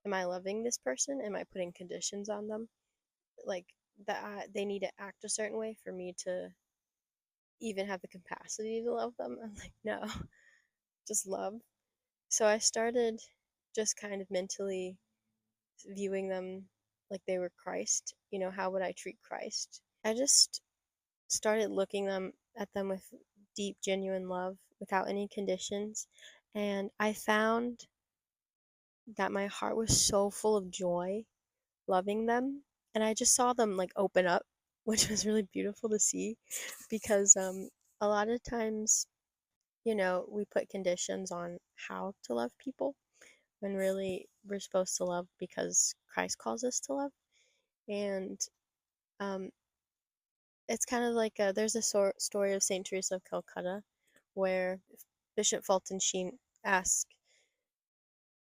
am I loving this person? Am I putting conditions on them? Like that they need to act a certain way for me to even have the capacity to love them? I'm like, no, just love. So I started just kind of mentally viewing them like they were Christ. How would I treat Christ? I just started looking at them with deep, genuine love without any conditions. And I found that my heart was so full of joy loving them. And I just saw them like open up, which was really beautiful to see because a lot of times, we put conditions on how to love people when really we're supposed to love because Christ calls us to love. And um, it's kind of like there's a story of St. Teresa of Calcutta where Bishop Fulton Sheen asked,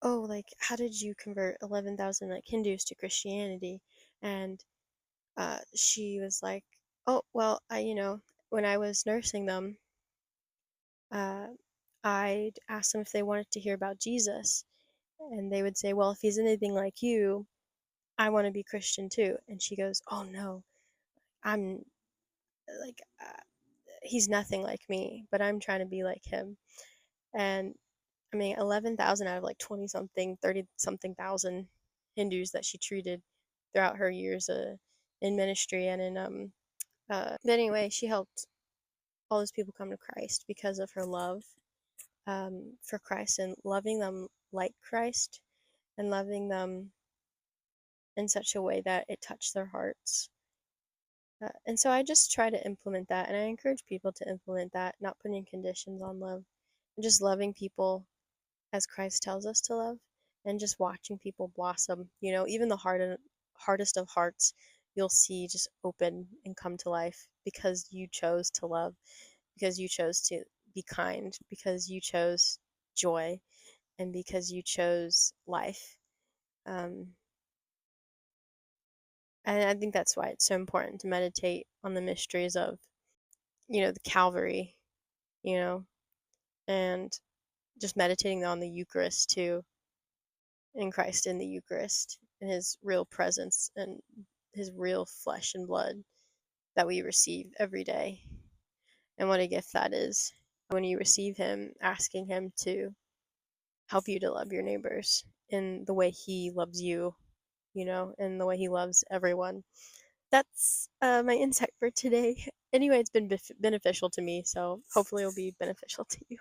"Oh, like how did you convert 11,000 like Hindus to Christianity?" And she was like, "Oh, well, when I was nursing them, uh, I'd ask them if they wanted to hear about Jesus, and they would say, well, if he's anything like you, I want to be Christian too." And she goes, "Oh no, I'm like, he's nothing like me, but I'm trying to be like him." And I mean, 11,000 out of like 20 something, 30 something thousand Hindus that she treated throughout her years in ministry and in but anyway, she helped all those people come to Christ because of her love for Christ and loving them like Christ and loving them in such a way that it touched their hearts. And so I just try to implement that, and I encourage people to implement that, not putting conditions on love, and just loving people as Christ tells us to love, and just watching people blossom. Even the hardest of hearts, you'll see just open and come to life because you chose to love, because you chose to be kind, because you chose joy, and because you chose life. Um, and I think that's why it's so important to meditate on the mysteries of, the Calvary, you know, and just meditating on the Eucharist too, in Christ in the Eucharist, and his real presence and his real flesh and blood that we receive every day. And what a gift that is when you receive him, asking him to help you to love your neighbors in the way he loves you, in the way he loves everyone. That's my insight for today. Anyway, it's been beneficial to me, so hopefully it'll be beneficial to you.